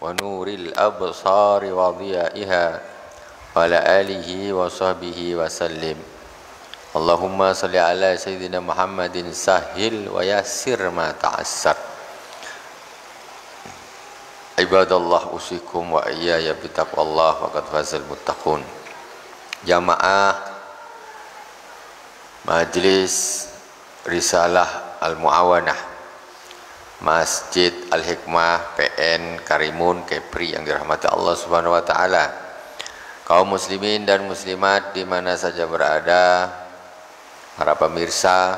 ونور الأبصار وضيائها وعلى آله وصحبه وسلم. اللهم صل على سيدنا محمد سهل ويسر ما تعسر. Ibadallah usikum wa iyaya bitaqwallah wa qad fazal muttaqun. Jamaah Majlis Risalah Al-Mu'awanah Masjid Al-Hikmah PN Karimun Kepri yang dirahmati Allah Subhanahu wa taala. Kaum muslimin dan muslimat di mana saja berada, para pemirsa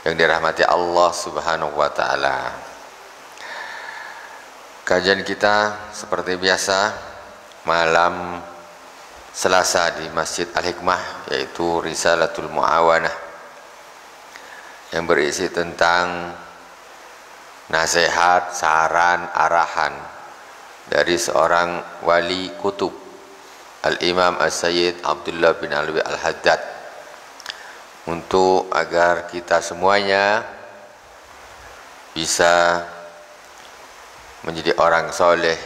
yang dirahmati Allah Subhanahu wa taala. Kajian kita seperti biasa malam Selasa di Masjid Al-Hikmah, yaitu Risalatul Mu'awanah yang berisi tentang nasihat, saran, arahan dari seorang wali kutub, Al-Imam As-Sayyid Abdullah bin Alwi Al-Haddad, untuk agar kita semuanya bisa menjadi orang soleh,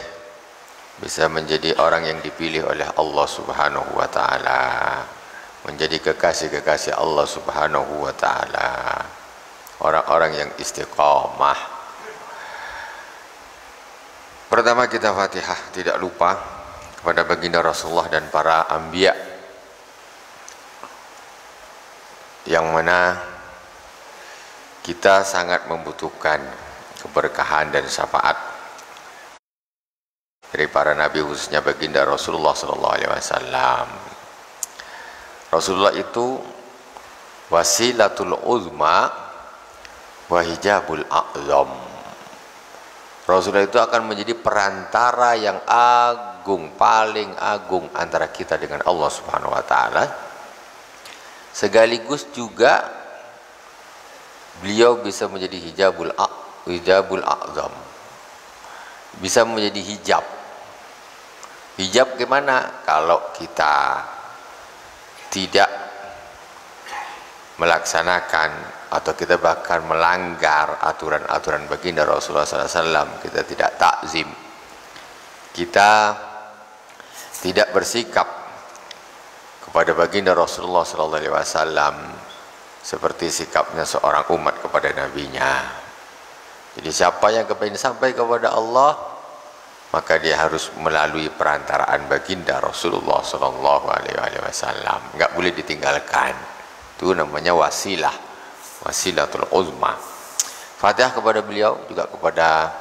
bisa menjadi orang yang dipilih oleh Allah Subhanahu wa taala, menjadi kekasih-kekasih Allah Subhanahu wa taala, orang-orang yang istiqamah. Pertama kita Fatihah, tidak lupa kepada baginda Rasulullah dan para anbiya, yang mana kita sangat membutuhkan keberkahan dan syafaat dari para nabi, khususnya baginda Rasulullah sallallahu alaihi wasallam. Rasulullah itu wasilatul uzma wa hijabul a'zam. Rasulullah itu akan menjadi perantara yang agung, paling agung antara kita dengan Allah Subhanahu wa taala. Sekaligus juga beliau bisa menjadi hijabul a'zam. Bisa menjadi hijab. Hijab gimana? Kalau kita tidak melaksanakan atau kita bahkan melanggar aturan-aturan baginda Rasulullah SAW, kita tidak takzim, kita tidak bersikap kepada baginda Rasulullah SAW seperti sikapnya seorang umat kepada nabinya. Jadi siapa yang kepingin sampai kepada Allah, maka dia harus melalui perantaraan baginda Rasulullah sallallahu alaihi wasallam. Enggak boleh ditinggalkan. Itu namanya wasilah, wasilatul uzma. Fatihah kepada beliau, juga kepada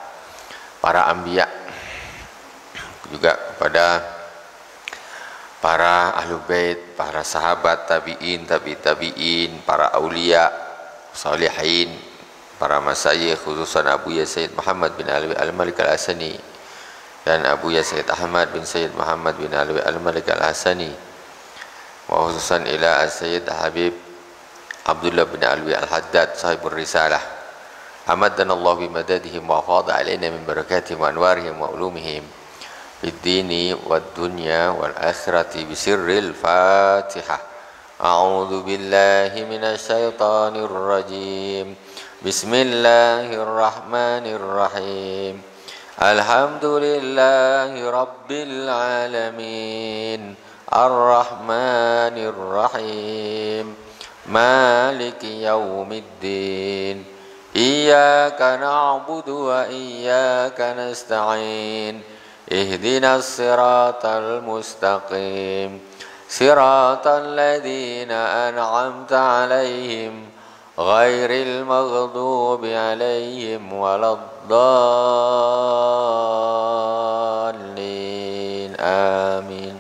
para anbiya, juga kepada para ahlul bait, para sahabat, tabi'in, tabi'in, para aulia, salihin, para masyayikh, khususan Abu Ya Sayyid Muhammad bin Alwi Al-Malik Al-Hasani dan Abu Ya Sayyid Ahmad bin Sayyid Muhammad bin Alwi Al-Malik Al-Hasani, wa khususan ila Sayyid Habib Abdullah bin Alwi Al-Haddad sahibur risalah. Hamadana Allah bimadadihim wa fadha alaina min barakatihim wa anwarihim wa ulumihim fid dini wad dunya wal akhirati bisirril Fatihah. A'udzu billahi minasy syaithanir rajim. Bismillahirrahmanirrahim. Alhamdulillahi rabbil alamin. Ar-Rahmanir Rahim. Maliki yaumiddin. Iyyaka na'budu wa iyyaka nasta'in. Ihdinas siratal mustaqim. Siratal ladzina an'amta 'alaihim ghairil maghdubi 'alaihim waladdallin. Amin.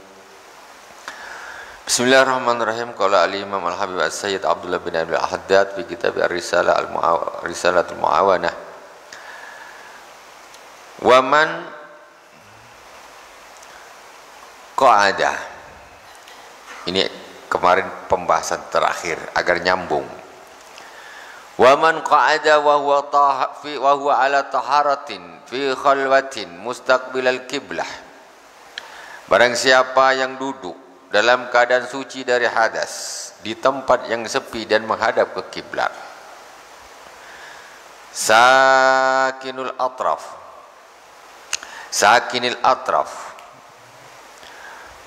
Bismillahirrahmanirrahim. Qala al-Imam Al-Habib As-Sayyid Abdullah bin Alwi Al-Haddad fi kitab Risalatul Mu'awanah. Wa man qa'ada. Ini kemarin pembahasan terakhir agar nyambung. Wa man qa'ada wa huwa ala taharatin fi khalwatin mustaqbilal qiblah. Barang siapa yang duduk dalam keadaan suci dari hadas di tempat yang sepi dan menghadap ke kiblat, sakinul atraf, sakinil atraf,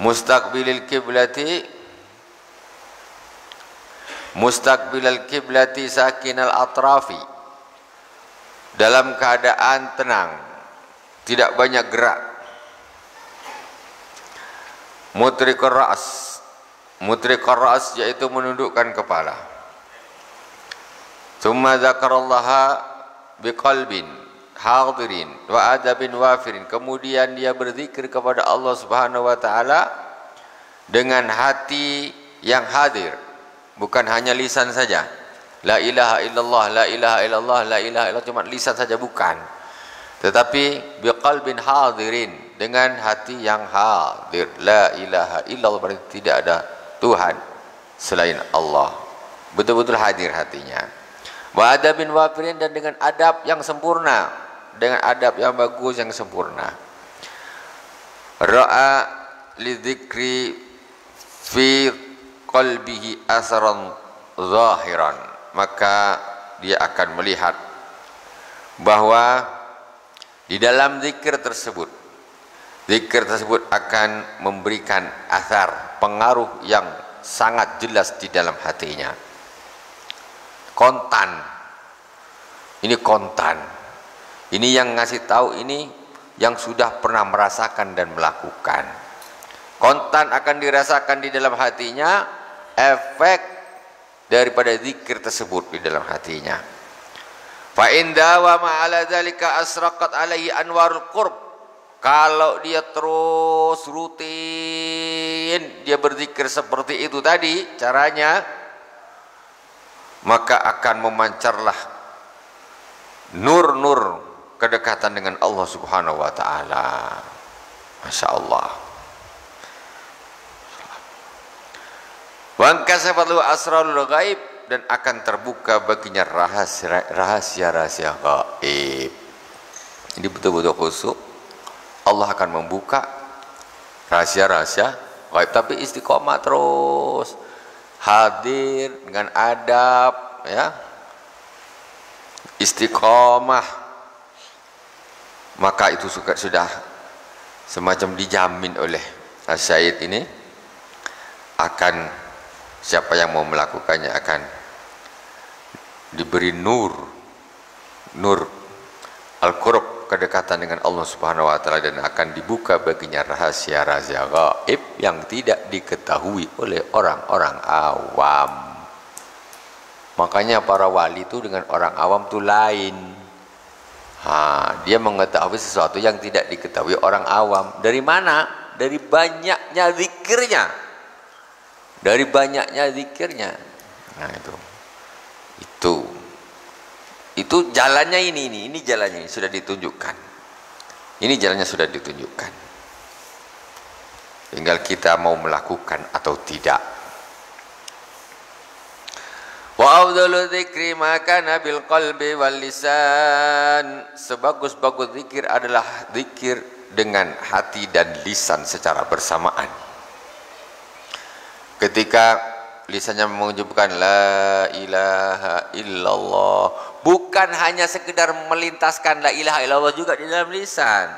mustaqbilil kiblati sakinal atrafi, dalam keadaan tenang, tidak banyak gerak. Mutriqur ra's yaitu menundukkan kepala. Tsumma dzakarallaha biqalbin hadirin wa adabin wafirin, kemudian dia berzikir kepada Allah Subhanahu wa taala dengan hati yang hadir, bukan hanya lisan saja. La ilaha illallah, la ilaha illallah, la ilaha illallah, cuma lisan saja bukan. Tetapi biqalbin hadirin, dengan hati yang hadir. La ilaha illallah berarti tidak ada Tuhan selain Allah. Betul-betul hadir hatinya. Wa adabin wafirin, dan dengan adab yang sempurna, dengan adab yang bagus yang sempurna. Ra'a lidzikri fi qalbihi asaran zahiran, maka dia akan melihat bahwa di dalam zikir tersebut akan memberikan asar, pengaruh yang sangat jelas di dalam hatinya. Kontan, ini kontan, ini yang ngasih tahu, ini yang sudah pernah merasakan dan melakukan. Kontan akan dirasakan di dalam hatinya efek daripada zikir tersebut di dalam hatinya. Fa in dawama ala dzalika asraqat alaihi anwarul qurb, kalau dia terus rutin dia berzikir seperti itu tadi caranya, maka akan memancarlah nur-nur kedekatan dengan Allah Subhanahu wa taala. Masya Allah. Wa kasafatu asrarul ghaib, dan akan terbuka baginya rahasia-rahasia gaib. Ini betul-betul khusyuk. Allah akan membuka rahasia-rahasia gaib, tapi istiqomah terus, hadir dengan adab, ya, istiqomah, maka itu sudah semacam dijamin oleh Syahid ini, akan siapa yang mau melakukannya akan diberi nur al-qurb, kedekatan dengan Allah Subhanahu wa taala, dan akan dibuka baginya rahasia-rahasia gaib yang tidak diketahui oleh orang-orang awam. Makanya para wali itu dengan orang awam itu lain. Dia mengetahui sesuatu yang tidak diketahui orang awam. Dari mana? Dari banyaknya zikirnya. Dari banyaknya zikirnya. Nah itu jalannya ini jalannya sudah ditunjukkan. Ini jalannya sudah ditunjukkan. Tinggal kita mau melakukan atau tidak. Wa afdalu dzikri ma kana bil qalbi wal lisan. Sebagus-bagus zikir adalah zikir dengan hati dan lisan secara bersamaan. Ketika lisannya mengucapkan la ilaha illallah, bukan hanya sekedar melintaskan la ilaha illallah juga di dalam lisan,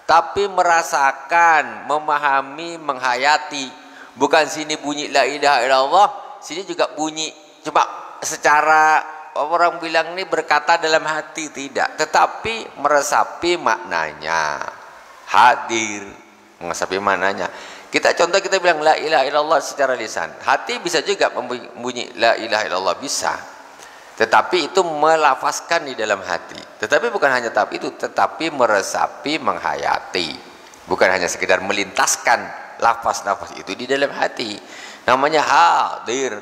tapi merasakan, memahami, menghayati. Bukan sini bunyi la ilaha illallah, sini juga bunyi, cuma secara orang bilang ini berkata dalam hati, tidak, tetapi meresapi maknanya, hadir meresapi maknanya. Kita contoh, kita bilang la ilaha illallah secara lisan, hati bisa juga membunyi la ilaha illallah, bisa, tetapi itu melafazkan di dalam hati. Tetapi bukan hanya tapi itu, tetapi meresapi, menghayati, bukan hanya sekedar melintaskan lafaz-lafaz itu di dalam hati. Namanya hadir.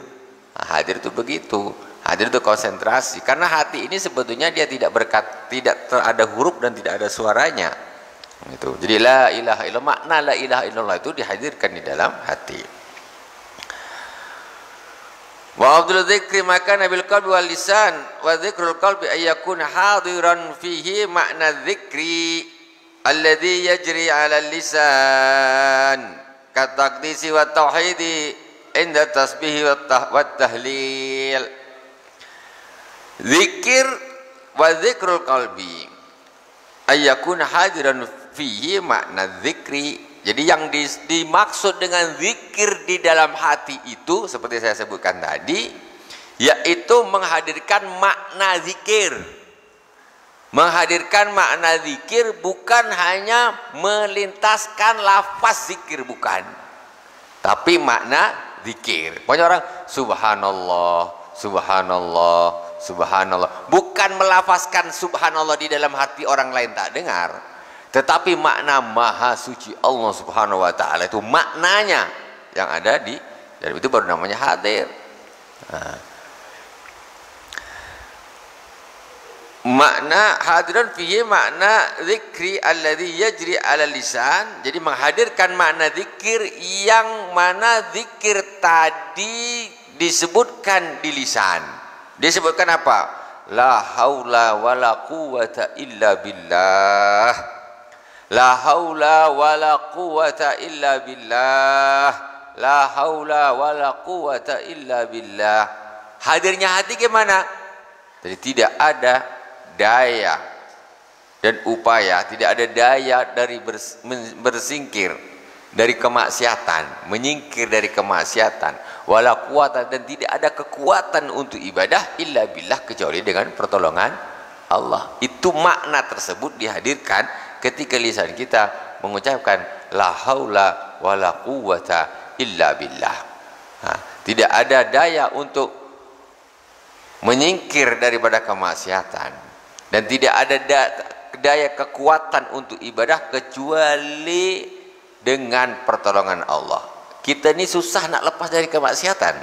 Nah, hadir itu begitu. Hadir itu konsentrasi, karena hati ini sebetulnya dia tidak ada huruf dan tidak ada suaranya. Itu. Jadi la ilaha illallah, makna la ilaha illallah itu dihadirkan di dalam hati. Wa afdalu dzikri ma kana bil qalbi wal lisan, wa dzikrul qalbi ay yakuna hadiran fihi makna dzikri alladhi yajri 'ala lisan ka taqdisi wa tauhidi inda tasbih wa tahlil. Zikir wa dzikrul qalbi ay yakuna hadiran fihi makna zikri. Jadi yang dimaksud dengan zikir di dalam hati itu seperti saya sebutkan tadi, yaitu menghadirkan makna zikir. Menghadirkan makna zikir bukan hanya melintaskan lafaz zikir, bukan, tapi makna zikir. Banyak orang subhanallah, subhanallah, subhanallah, bukan melafazkan subhanallah di dalam hati orang lain tak dengar, tetapi makna maha suci Allah subhanahu wa ta'ala itu maknanya yang ada di dalam itu baru namanya hadir. Makna hadiran fihi makna zikri alladhi yajri ala lisan. Jadi menghadirkan makna zikir yang mana zikir tadi disebutkan di lisan. Disebutkan apa? La haula wala quwata illa billah. La haula wala quwata illa billah. La haula wala quwata illa billah. Hadirnya hati gimana? Jadi tidak ada daya dan upaya, tidak ada daya dari bersingkir dari kemaksiatan, menyingkir dari kemaksiatan, wala quwata, dan tidak ada kekuatan untuk ibadah illa billah, kecuali dengan pertolongan Allah. Itu makna tersebut dihadirkan ketika lisan kita mengucapkan la haula wala quwata illa billah. Tidak ada daya untuk menyingkir daripada kemaksiatan, dan tidak ada daya kekuatan untuk ibadah kecuali dengan pertolongan Allah. Kita ini susah nak lepas dari kemaksiatan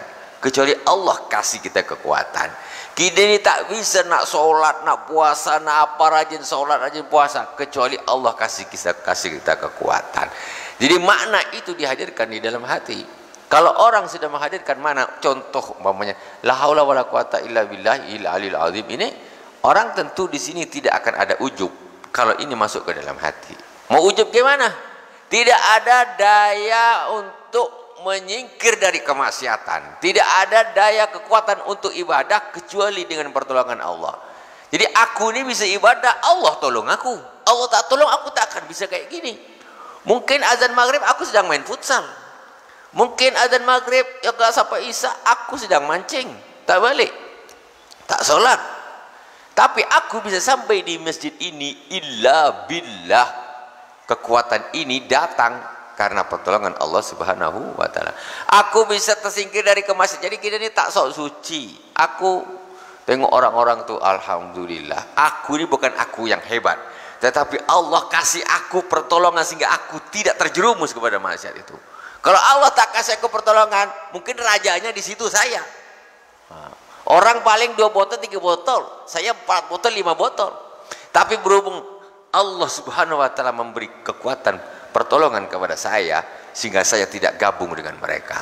kecuali Allah kasih kita kekuatan. Kita ini tak bisa nak solat, nak puasa, nak apa, rajin solat, rajin puasa, kecuali Allah kasih kita kekuatan. Jadi makna itu dihadirkan di dalam hati. Kalau orang sudah menghadirkan mana, contoh umpamanya la haula wala quwata illa billahil aliyil azim, ini orang tentu di sini tidak akan ada ujub kalau ini masuk ke dalam hati. Mau ujub gimana? Tidak ada daya untuk menyingkir dari kemaksiatan, tidak ada daya kekuatan untuk ibadah kecuali dengan pertolongan Allah. Jadi aku ini bisa ibadah, Allah tolong aku. Allah tak tolong aku tak akan bisa kayak gini. Mungkin azan maghrib aku sedang main futsal, mungkin azan maghrib ya sampai isya aku sedang mancing, tak balik, tak sholat, tapi aku bisa sampai di masjid ini illa billah. Kekuatan ini datang karena pertolongan Allah subhanahu wa ta'ala. Aku bisa tersingkir dari kemaksiatan. Jadi kita ini tak sok suci. Aku tengok orang-orang tuh, alhamdulillah, aku ini bukan aku yang hebat, tetapi Allah kasih aku pertolongan sehingga aku tidak terjerumus kepada maksiat itu. Kalau Allah tak kasih aku pertolongan, mungkin rajanya di situ saya. Orang paling 2 botol 3 botol, saya 4 botol 5 botol. Tapi berhubung Allah subhanahu wa ta'ala memberi kekuatan pertolongan kepada saya, sehingga saya tidak gabung dengan mereka.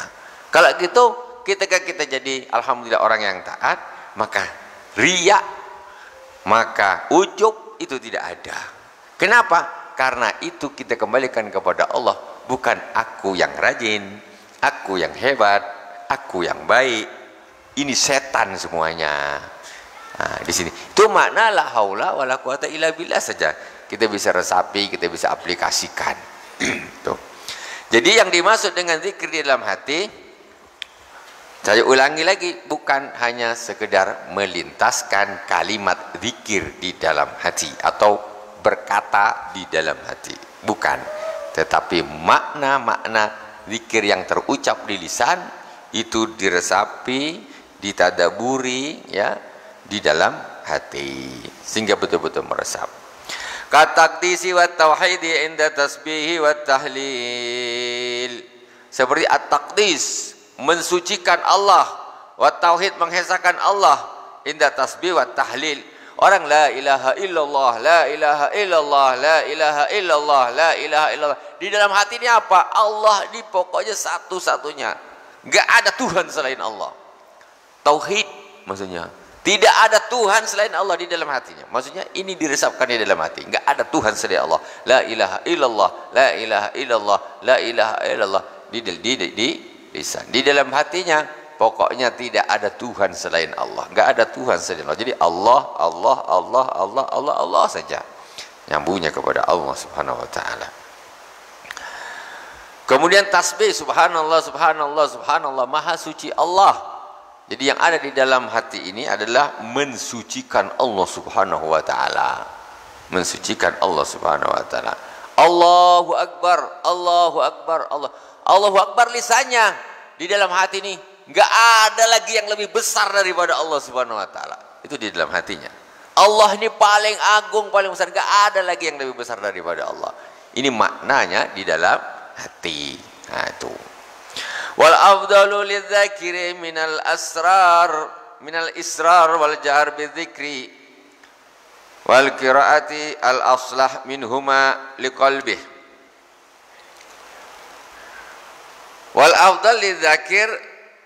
Kalau gitu, ketika kita jadi alhamdulillah orang yang taat, maka riya, maka ujub itu tidak ada. Kenapa? Karena itu kita kembalikan kepada Allah. Bukan aku yang rajin, aku yang hebat, aku yang baik. Ini setan semuanya. Nah, di sini itu makna la haula wala quwata illa billah saja. Kita bisa resapi, kita bisa aplikasikan. Tuh. Jadi yang dimaksud dengan zikir di dalam hati, saya ulangi lagi, bukan hanya sekedar melintaskan kalimat zikir di dalam hati atau berkata di dalam hati, bukan. Tetapi makna-makna zikir yang terucap di lisan itu diresapi, ditadaburi ya di dalam hati sehingga betul-betul meresap. Kataqdisi wa tauhidi inda tasbihi wa tahlil. Seperti at-taqdis, mensucikan Allah, wa tauhid, menghesahkan Allah, inda tasbih wa tahlil. Orang la ilaha illallah, la ilaha illallah, la ilaha illallah, la ilaha illallah. Di dalam hati ini apa? Allah ini pokoknya satu-satunya. Enggak ada Tuhan selain Allah. Tauhid maksudnya. Tidak ada Tuhan selain Allah di dalam hatinya. Maksudnya ini diresapkan di dalam hati. Enggak ada Tuhan selain Allah. La ilaha illallah, la ilaha illallah, la ilaha illallah. Di lisan. Di dalam hatinya pokoknya tidak ada Tuhan selain Allah. Enggak ada Tuhan selain Allah. Jadi Allah, Allah, Allah, Allah, Allah, Allah saja. nyambungnya kepada Allah Subhanahu wa taala. Kemudian tasbih, subhanallah, subhanallah, subhanallah, maha suci Allah. Jadi yang ada di dalam hati ini adalah mensucikan Allah Subhanahu wa taala. Mensucikan Allah Subhanahu wa taala. Allahu akbar, Allahu akbar, Allah. Allahu akbar lisannya, di dalam hati ini enggak ada lagi yang lebih besar daripada Allah Subhanahu wa taala. Itu di dalam hatinya. Allah ini paling agung, paling besar, enggak ada lagi yang lebih besar daripada Allah. Ini maknanya di dalam hati. Nah itu. Wal afdalu lidzakiri minal israr wal jahr bidzikri wal qiraati al aslah minhuma liqalbih. Wal afdal lidzakir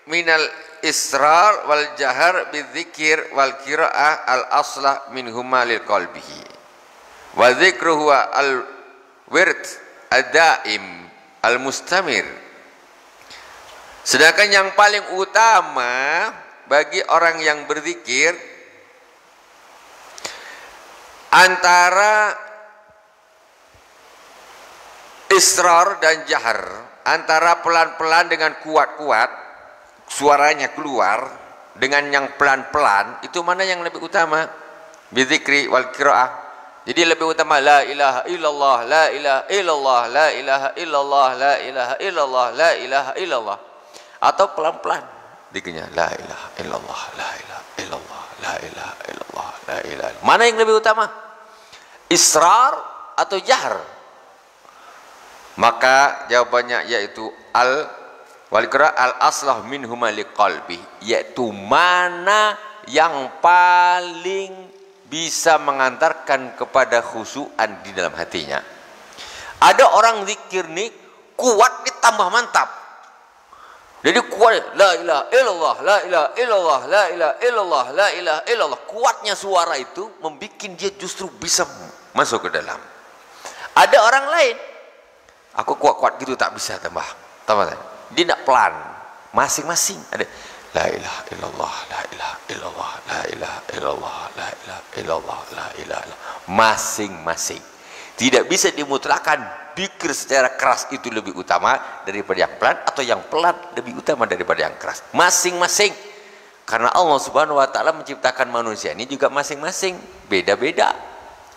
minal israr wal jahr bidzikir wal qiraah al aslah minhuma liqalbihi. Wa dzikru huwa al wird ad-daim al mustamir. Sedangkan yang paling utama bagi orang yang berzikir antara israr dan jahar, antara pelan-pelan dengan kuat-kuat suaranya keluar dengan yang pelan-pelan, itu mana yang lebih utama? Bizikri wal qiraah. Jadi lebih utama la ilaha illallah, la ilaha illallah, la ilaha illallah, la ilaha illallah, la ilaha illallah, atau pelan-pelan dikenya la ilaha illallah, la ilaha illallah, la ilaha illallah, la ilaha illallah. Mana yang lebih utama? Israr atau jahr? Maka jawabannya yaitu al wal qira al aslah minhuma liqalbi, yaitu mana yang paling bisa mengantarkan kepada khusyuan di dalam hatinya. Ada orang zikir nih kuat ditambah mantap. Jadi kuat la ilaha illallah, la ilaha illallah, la ilaha illallah, la ilaha illallah. Kuatnya suara itu membuat dia justru bisa masuk ke dalam. Ada orang lain, aku kuat-kuat gitu tak bisa tambah. Dia tidak pelan. Masing-masing ada la ilaha illallah, la ilaha illallah, la ilaha illallah, la ilaha illallah, la ilaha illallah. Masing-masing. Tidak bisa dimutlakan zikir secara keras itu lebih utama daripada yang pelan, atau yang pelan lebih utama daripada yang keras. Masing-masing. Karena Allah Subhanahu wa taala menciptakan manusia ini juga masing-masing beda-beda.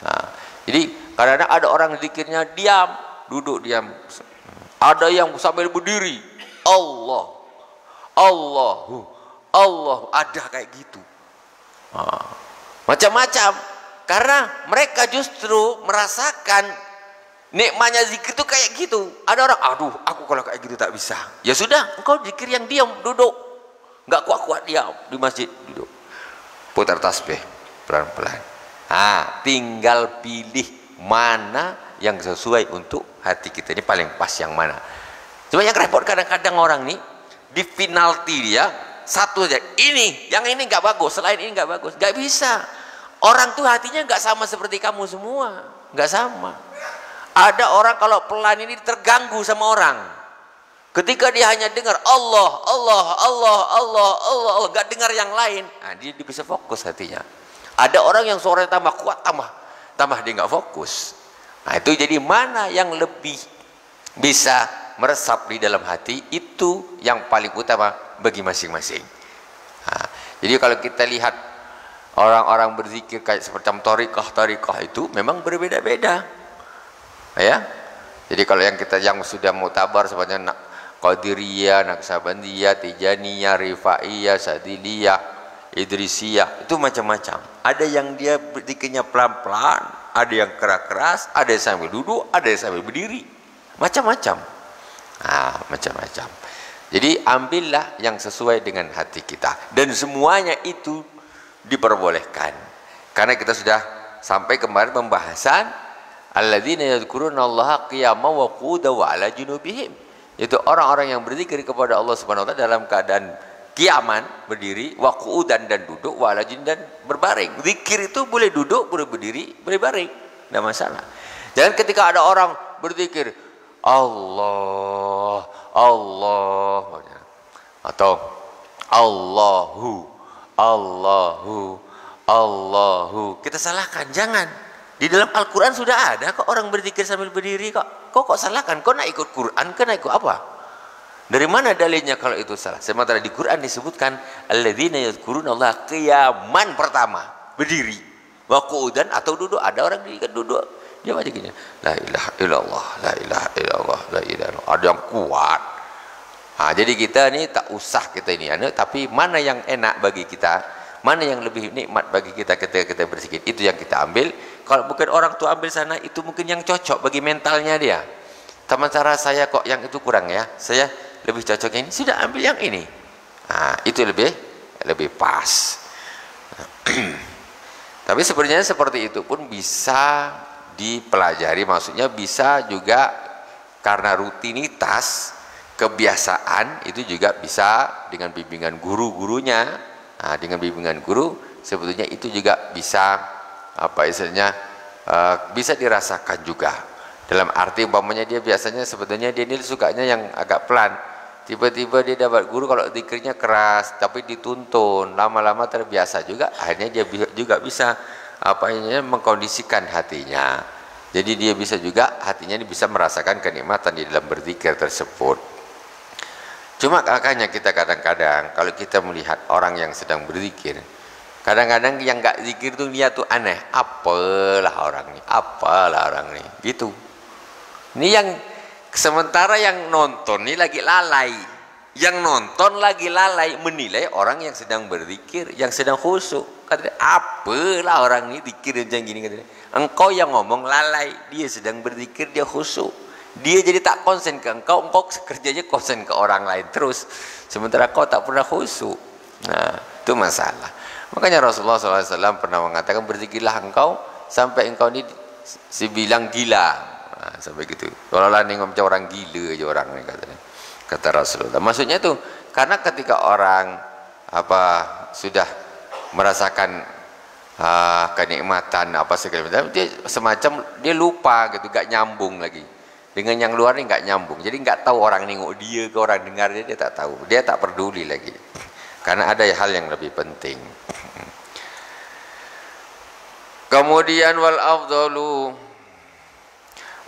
Nah, jadi kadang-kadang ada orang zikirnya diam, duduk diam. Ada yang sambil berdiri. Allah, Allahu, Allah, ada kayak gitu. Nah, macam-macam. Karena mereka justru merasakan nikmatnya zikir itu kayak gitu. Ada orang, aduh, aku kalau kayak gitu tak bisa. Ya sudah, engkau zikir yang diam, duduk. Enggak kuat-kuat diam di masjid, duduk. Putar tasbih pelan-pelan. Tinggal pilih mana yang sesuai untuk hati kita. Ini paling pas yang mana. Cuma yang repot kadang-kadang orang nih, di penalti dia satu aja. Ini, yang ini enggak bagus, selain ini enggak bagus. Enggak bisa. Orang tuh hatinya nggak sama seperti kamu semua, nggak sama. Ada orang kalau pelan ini terganggu sama orang. Ketika dia hanya dengar Allah, Allah, Allah, Allah, Allah, Allah, nggak dengar yang lain, dia bisa fokus hatinya. Ada orang yang suaranya tambah kuat, tambah dia nggak fokus. Nah itu jadi mana yang lebih bisa meresap di dalam hati, itu yang paling utama bagi masing-masing. Jadi kalau kita lihat orang-orang berzikir kayak semacam tarikah itu memang berbeda-beda, ya. Jadi kalau yang sudah mutabar seperti Qadiriyah, Naqsabandiyah, Tijaniyah, Rifaiyah, Sadiliyah, Idrisiyah, itu macam-macam. Ada yang dia berzikirnya pelan-pelan, ada yang keras-keras, ada yang sambil duduk, ada yang sambil berdiri, macam-macam. Macam-macam. Jadi ambillah yang sesuai dengan hati kita, dan semuanya itu diperbolehkan. Karena kita sudah sampai kemarin pembahasan alladzina yadhkurunallaha qiyaman wa qu'udan wa 'ala junubihim, yaitu orang-orang yang berzikir kepada Allah Subhanahu wa taala dalam keadaan kiaman, berdiri, wa qu'udan, dan duduk, wa 'ala junubihim, dan berbaring. Zikir itu boleh duduk, boleh berdiri, boleh baring, tidak masalah. Jangan ketika ada orang berzikir Allah, Allah, atau Allahu, Allahu, Allahu, kita salahkan. Jangan. Di dalam Al-Quran sudah ada kok orang berzikir sambil berdiri kok. Kok salahkan? Kok nak ikut Quran? Kau nak ikut apa? Dari mana dalilnya kalau itu salah? Sementara di Quran disebutkan alladzina yadhkurunallaha qiyaman pertama, berdiri. Wa qu'udan atau duduk. Ada orang duduk. Dia baca gini. La ilaha illallah, la ilaha illallah, la ilaha illallah. Ada yang kuat. Nah, jadi kita ni tak usah kita ini, tapi mana yang enak bagi kita, mana yang lebih nikmat bagi kita ketika kita berzikir, itu yang kita ambil. Kalau bukan orang tua ambil sana, itu mungkin yang cocok bagi mentalnya dia. Teman cara saya kok yang itu kurang ya, saya lebih cocok ini, sudah ambil yang ini. Nah, itu lebih pas. Tapi sebenarnya seperti itu pun bisa dipelajari, maksudnya bisa juga karena rutinitas, kebiasaan, itu juga bisa dengan bimbingan guru-gurunya. Nah, dengan bimbingan guru sebetulnya itu juga bisa apa istilahnya bisa dirasakan juga. Dalam arti umpamanya dia biasanya sebetulnya dia ini sukanya yang agak pelan, tiba-tiba dia dapat guru kalau zikirnya keras tapi dituntun, lama-lama terbiasa juga, akhirnya dia juga bisa apa ini mengkondisikan hatinya. Jadi dia bisa juga hatinya bisa merasakan kenikmatan di dalam berzikir tersebut. Cuma makanya kita kadang-kadang kalau kita melihat orang yang sedang berzikir, kadang-kadang yang nggak zikir tuh dia tuh aneh, apalah orang nih, gitu. Ini yang sementara yang nonton ini lagi lalai, yang nonton lagi lalai menilai orang yang sedang berzikir, yang sedang khusyuk. Katanya, apalah orang ini zikir macam gini, katanya. Engkau yang ngomong lalai, dia sedang berzikir, dia khusyuk. Dia jadi tak konsen ke engkau kerjanya konsen ke orang lain terus, sementara kau tak pernah khusyuk. Nah, itu masalah. Makanya Rasulullah SAW pernah mengatakan, berzikirlah engkau sampai engkau ini dibilang gila. Nah, sampai gitu. Kalau lah nengok macam orang gila aja orang ini, kata Rasulullah. Maksudnya itu karena ketika orang sudah merasakan kenikmatan apa segala macam, dia semacam dia lupa gitu, gak nyambung lagi. Dengan yang luar ini nggak nyambung, jadi nggak tahu orang nengok dia ke orang dengar dia tak tahu, dia tak peduli lagi, karena ada hal yang lebih penting. Kemudian wal afdalu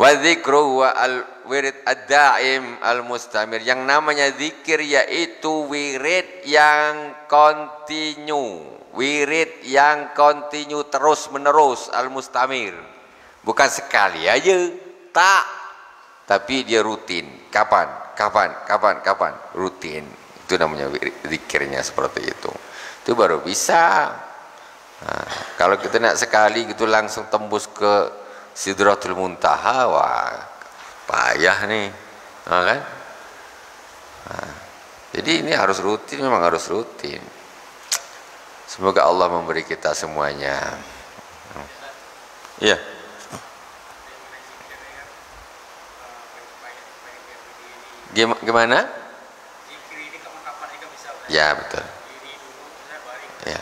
wa dzikru wa al wirid ad-daim al mustamir, yang namanya zikir yaitu wirid yang kontinu, wirid yang kontinu terus menerus, al mustamir, bukan sekali aja, tak. Tapi dia rutin, kapan, rutin. Itu namanya zikirnya seperti itu. Itu baru bisa. Nah, kalau kita nak sekali gitu langsung tembus ke Sidratul Muntaha, wah payah nih, nah, kan? Nah, jadi ini harus rutin, memang harus rutin. Semoga Allah memberi kita semuanya. Iya. Gimana? Ya betul. Ya.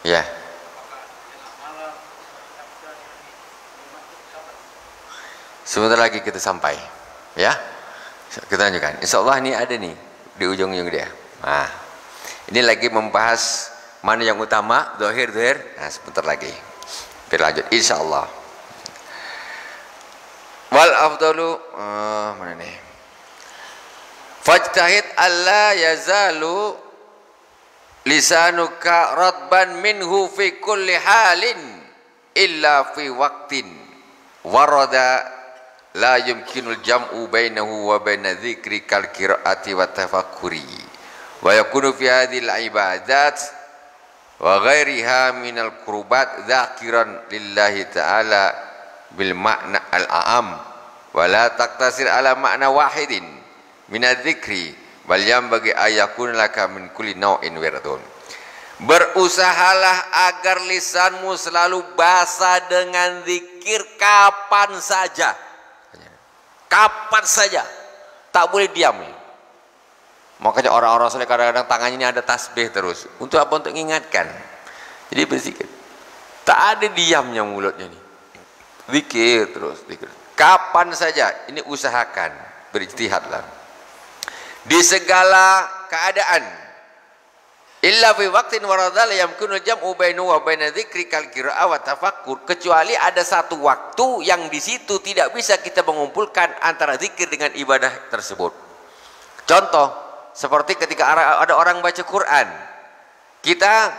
Ya. Sebentar lagi kita sampai, ya. Kita lanjutkan. Insya Allah ini ada nih di ujung-ujung dia. Nah, ini lagi membahas mana yang utama, zahir. Nah, sebentar lagi. Berlanjut insyaallah. Wal afdalu mana nih? Fajtahid alla yazalu lisanuka radban minhu fi kulli halin illa fi waqtin warada la yumkinul jam'u bainahu wa baina dzikri kal qiraati wa tafakkuri wa yakunu fi hadhil ibadat wa ghairiha minal qurubat dzakiran lillahi ta'ala bil makna al-a'am wa la taqtasir ala makna wahidin minadz dzikri bal yanbaghi ayakun laka min kulli naw'in wirdun. Berusahalah agar lisanmu selalu basah dengan zikir kapan saja, tak boleh diam. Makanya orang-orang soleh kadang-kadang tangannya ini ada tasbih terus. Untuk apa? Untuk mengingatkan. Jadi berzikir. Tak ada diamnya mulutnya nih. Zikir terus, zikir. Kapan saja, ini usahakan, berijtihadlah. di segala keadaan. Illa fi waqtin waradha la yamkinu jam'u bainahu wa baina dzikri kal qira'ah wa tafakkur, kecuali ada satu waktu yang di situ tidak bisa kita mengumpulkan antara zikir dengan ibadah tersebut. Contoh seperti ketika ada orang baca Quran, kita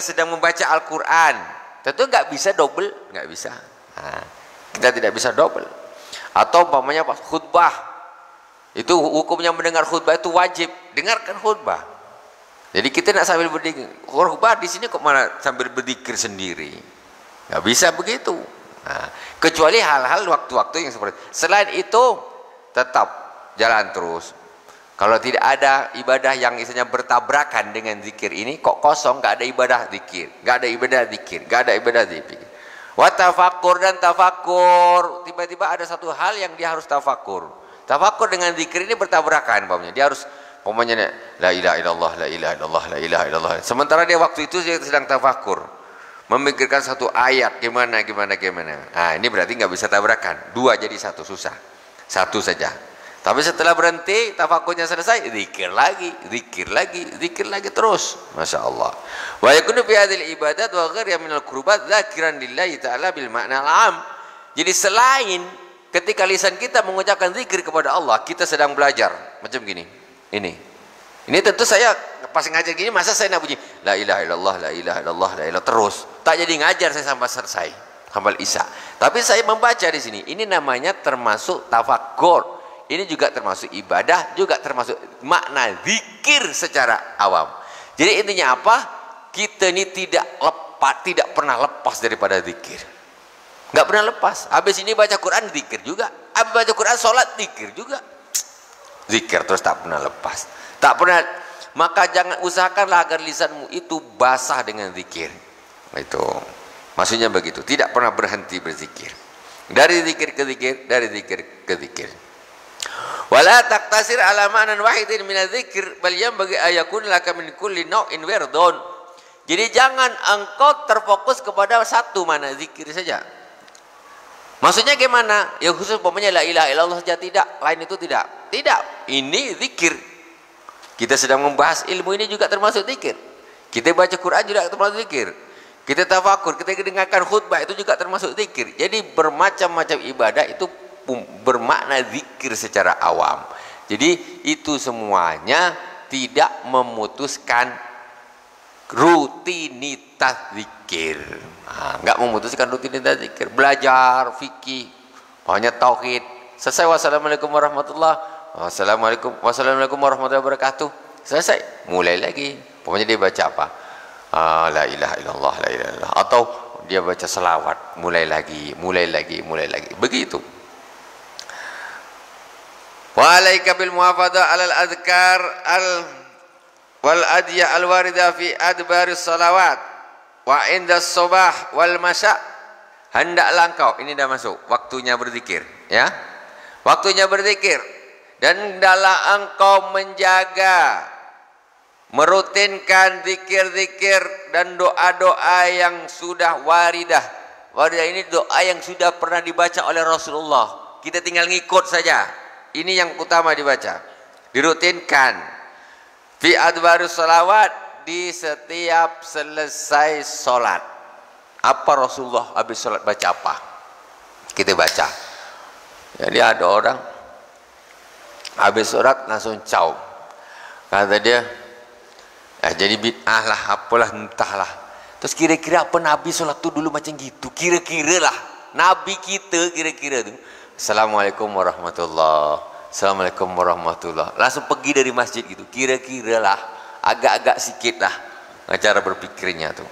sedang membaca Al-Quran, tentu nggak bisa double, nggak bisa. Nah, kita tidak bisa double. Atau umpamanya khutbah, itu hukumnya mendengar khutbah itu wajib, dengarkan khutbah. Jadi kita nak sambil berdikir, khutbah di sini kok mana sambil berzikir sendiri? Nggak bisa begitu. Nah, kecuali hal-hal waktu-waktu yang seperti itu. Selain itu tetap jalan terus. Kalau tidak ada ibadah yang istilahnya bertabrakan dengan zikir ini, kok kosong, nggak ada ibadah zikir, nggak ada ibadah zikir, nggak ada ibadah zikir. Wa tafakkur dan tafakkur, tiba-tiba ada satu hal yang dia harus tafakkur. Tafakkur dengan zikir ini bertabrakan, umpamanya dia harus umpamanya la ilaha illallah, la ilaha illallah, la ilaha illallah. Sementara dia waktu itu dia sedang tafakkur, memikirkan satu ayat gimana. Nah, ini berarti nggak bisa tabrakan. Dua jadi satu, susah. Satu saja. Tapi setelah berhenti, tafakurnya selesai, zikir lagi terus. Masya Allah. Wa yakunu fi hadhil ibadat wa ghairiha minal qurbat dzakiran lillahi ta'ala bil ma'na al-'am. Jadi selain ketika lisan kita mengucapkan zikir kepada Allah, kita sedang belajar macam gini. Ini tentu saya pas ngajar gini, masa saya nak bunyi la ilaha illallah, la ilaha illallah, la ilaha terus. Tak jadi ngajar saya sampai selesai, sampai isya. Tapi saya membaca di sini. Ini namanya termasuk tafakkur. Ini juga termasuk ibadah, juga termasuk makna zikir secara awam. Jadi intinya apa? Kita ini tidak pernah lepas daripada zikir. Nggak pernah lepas. Habis ini baca Quran zikir juga. Habis baca Quran sholat zikir juga. Zikir terus, tak pernah lepas. Tak pernah. Maka jangan usahakanlah agar lisanmu itu basah dengan zikir. Itu maksudnya begitu. Tidak pernah berhenti berzikir. Dari zikir ke zikir, dari zikir ke zikir. Wala taqtasir ala ma'nan wahidin min adzikr bal yanbaghi ayakun laka min kulli naw'in wirdun. Jadi jangan engkau terfokus kepada satu mana zikir saja. Maksudnya gimana? Ya khusus umpamanya la ilaha illallah saja, tidak, lain itu tidak. Tidak, ini zikir. Kita sedang membahas ilmu, ini juga termasuk zikir. Kita baca Quran juga termasuk zikir. Kita tafakur, kita dengarkan khutbah itu juga termasuk zikir. Jadi bermacam-macam ibadah itu bermakna zikir secara awam. Jadi itu semuanya tidak memutuskan rutinitas zikir. Nah, enggak memutuskan rutinitas zikir. Belajar fikih, pokoknya tauhid. Selesai, wassalamualaikum wassalamualaikum warahmatullahi wabarakatuh. Selesai, mulai lagi. Pokoknya dia baca apa? La ilaha illallah, la ilaha illallah. Atau dia baca selawat, mulai lagi. Begitu. Wa alaika bil muhafadzah 'alal adhkar wal adiyah al warida fi adbaris salawat wa indas subah wal masya. Hendaklah engkau, ini dah masuk waktunya berzikir, ya. Waktunya berzikir, dan hendaklah engkau menjaga, merutinkan zikir-zikir dan doa-doa yang sudah waridah. Waridah ini doa yang sudah pernah dibaca oleh Rasulullah. Kita tinggal ngikut saja. Ini yang utama dibaca, dirutinkan. Fi adbarus salawat, di setiap selesai solat. Apa Rasulullah habis solat baca apa? Kita baca. Jadi ada orang habis solat langsung caw. Kata dia, jadi bid'ah lah, apalah, entahlah. Terus kira-kira apa Nabi solat tu dulu macam gitu? Kira-kira lah Nabi kita kira-kira tu, Assalamualaikum warahmatullahi, Assalamualaikum warahmatullahi, langsung pergi dari masjid gitu. Kira-kira lah, agak-agak sikit lah cara berpikirnya tuh.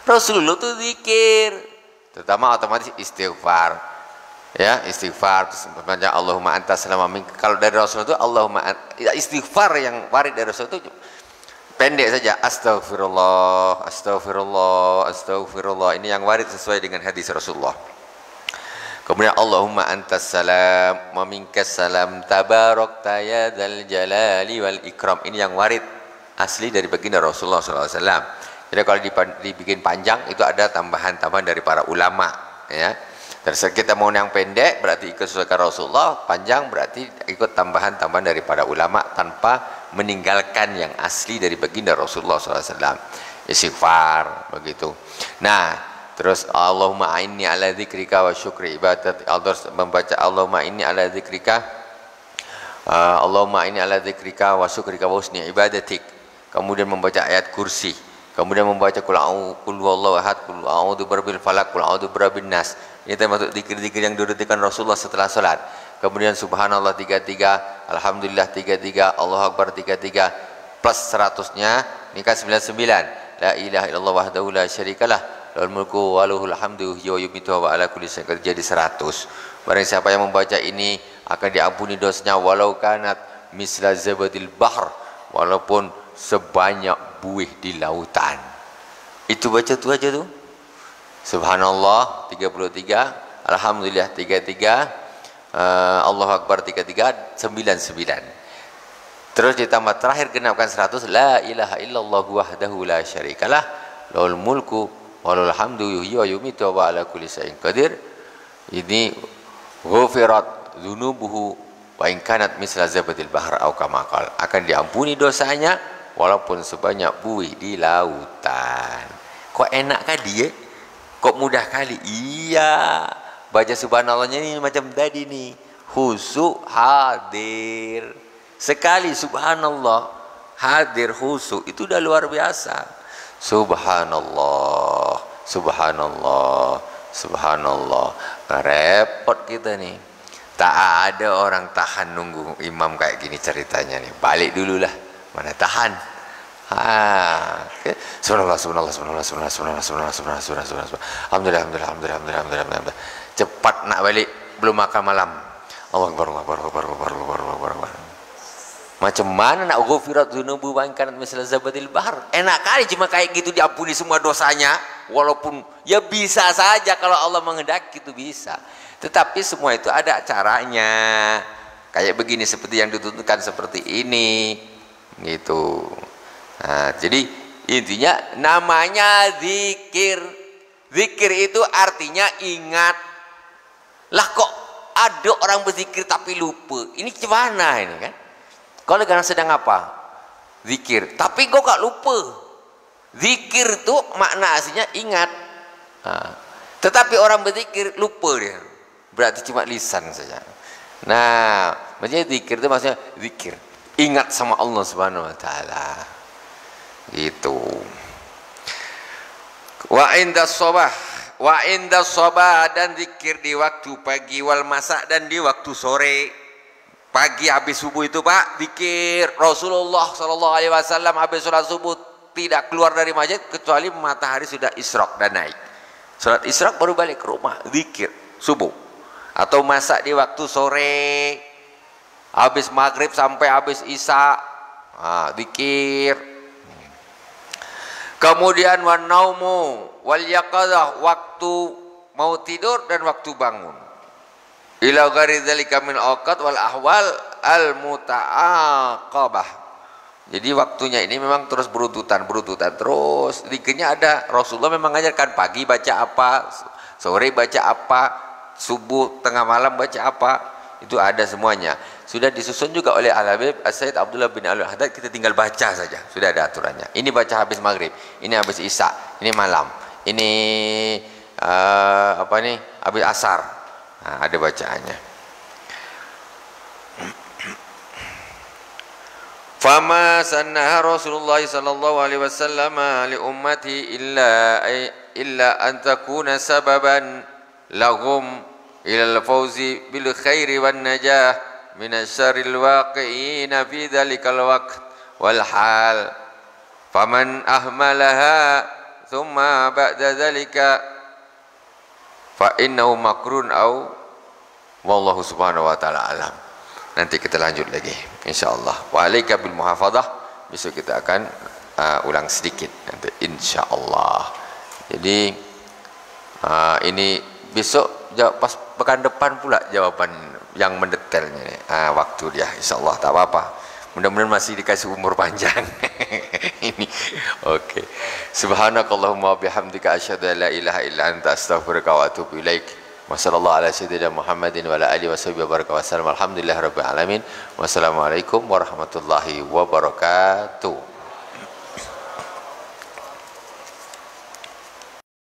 Rasulullah tuh zikir, terutama otomatis istighfar, ya, istighfar. Terus Allahumma antas salama minka. Kalau dari Rasulullah itu Allahumma istighfar yang warid dari Rasulullah itu pendek saja, astagfirullah, astagfirullah, astagfirullah. Ini yang warid sesuai dengan hadis Rasulullah. Kemudian Allahumma antas salam wa minkas salam tabarakta ya dzal jalali wal ikram. Ini yang warid asli dari baginda Rasulullah SAW. Jadi kalau dibikin panjang itu ada tambahan-tambahan dari para ulama, ya. Dan kita mau yang pendek berarti ikut sunnah Rasulullah, panjang berarti ikut tambahan-tambahan daripada ulama tanpa meninggalkan yang asli dari baginda Rasulullah SAW. Istighfar begitu. Nah, terus Allahumma inni ala dzikrika wa syukri ibadat. Allah membaca Allahumma inni ala dzikrika Allahumma inni ala dzikrika wa syukrika wa husni ibadatik. Kemudian membaca ayat kursi. Kemudian membaca qul huwallahu ahad, qul a'udzu birabbil falaq, qul a'udzu birabbin nas. Ini termasuk zikir-zikir yang dirutinkan Rasulullah setelah salat. Kemudian subhanallah 33, alhamdulillah 33, Allahu akbar 33 plus 100-nya ini kan 99. La ilaha illallah wahdahu la syarikalah, lahul mulku wa lahul hamdu wa yumiitu wa ala kulli syai'in qadir, jadi 100. Barang siapa yang membaca ini akan diampuni dosanya walau kanat misla zabadil bahr, walaupun sebanyak buih di lautan. Itu baca tu aja tuh. Subhanallah 33, alhamdulillah 33, Allahu akbar 33, 99. Terus ditambah terakhir genapkan 100, la ilaha illallah wahdahu la syarikalah, lahul mulku wa lahul hamdu yuhyi wa yumiitu wa ala kulli syai'in qadir. Ini ghufirat dzunubuhu wa in kanat misla zabadil bahr au kama qala, akan diampuni dosanya walaupun sebanyak buih di lautan. Kok enak kali ya? Kok mudah kali? Iya, baca subhanallahnya ini macam tadi nih, khusyuk hadir. Sekali subhanallah hadir khusyuk itu udah luar biasa. Subhanallah, subhanallah, subhanallah. Repot kita nih. Tak ada orang tahan nunggu imam kayak gini ceritanya nih. Balik dulu lah. Mana tahan? Subhanallah, subhanallah, subhanallah, subhanallah, subhanallah, subhanallah, subhanallah, subhanallah, alhamdulillah, alhamdulillah, alhamdulillah, alhamdulillah, alhamdulillah. Cepat nak balik, belum makan malam. Allahu akbar, Allahu akbar, Allahu akbar, Allahu akbar. Macam mana nak ghufirat dzunubu wa in kanat misla zabadil bahr? Enak kali cuma kayak gitu diampuni semua dosanya, walaupun ya bisa saja kalau Allah menghendaki itu bisa. Tetapi semua itu ada caranya. Kayak begini seperti yang dituntutkan seperti ini. Gitu. Nah, jadi intinya namanya zikir. Zikir itu artinya ingat. Lah kok ada orang berzikir tapi lupa? Ini gimana ini kan? Kalau kadang sedang apa? Zikir. Tapi kok gak lupa? Zikir itu makna aslinya ingat. Nah, tetapi orang berzikir lupa dia. Berarti cuma lisan saja. Nah, maksudnya zikir itu maksudnya zikir. Ingat sama Allah Subhanahu wa taala. Gitu. Wa inda shabah, wa inda shabah, dan zikir di waktu pagi, wal masa, dan di waktu sore. Pagi habis subuh itu Pak, zikir. Rasulullah sallallahu alaihi wasallam habis salat subuh tidak keluar dari masjid kecuali matahari sudah isyraq dan naik. Salat isyraq baru balik ke rumah, zikir subuh. Atau masak di waktu sore, habis maghrib sampai habis isya, zikir. Kemudian wan naumu wal yaqadzah, waktu mau tidur dan waktu bangun. Ila ghairi dzalika min awqat wal ahwal al muta'aqabah. Jadi waktunya ini memang terus berurutan terus. Zikirnya ada. Rasulullah memang mengajarkan pagi baca apa, sore baca apa, subuh tengah malam baca apa. Itu ada semuanya. Sudah disusun juga oleh Al-Habib As-Sayyid Abdullah bin Al-Haddad, kita tinggal baca saja. Sudah ada aturannya. Ini baca habis maghrib, ini habis isya, ini malam, ini apa nih? Habis asar. Nah, ada bacaannya. Fama sannaha Rasulullah sallallahu alaihi wasallam li ummati illa an takuna sababan lahum ila al-fawzi bil khairi wan najah min asyarril waqi'ina fi dhalikal waqt wal hal. Faman ahmalaha thumma ba'da dhalika fa innahu makrun au wallahu subhanahu wa ta'ala alam. Nanti kita lanjut lagi insyaallah. Wa alaika bil muhafadzah. Besok kita akan ulang sedikit nanti insyaallah. Jadi ini besok pas pekan depan pula jawaban yang mendetailnya. Waktu dia insyaallah tak apa-apa. Mudah-mudahan masih dikasih umur panjang. Ini oke. Subhanakallahumma bihamdika asyhadu an la ilaha illa anta astaghfiruka wa atubu ilaik. Wa sallallahu ala sayyidina Muhammadin wa ala alihi washabihi wa baraka wa sallam. Alhamdulillahirabbil alamin. Wassalamualaikum warahmatullahi wabarakatuh.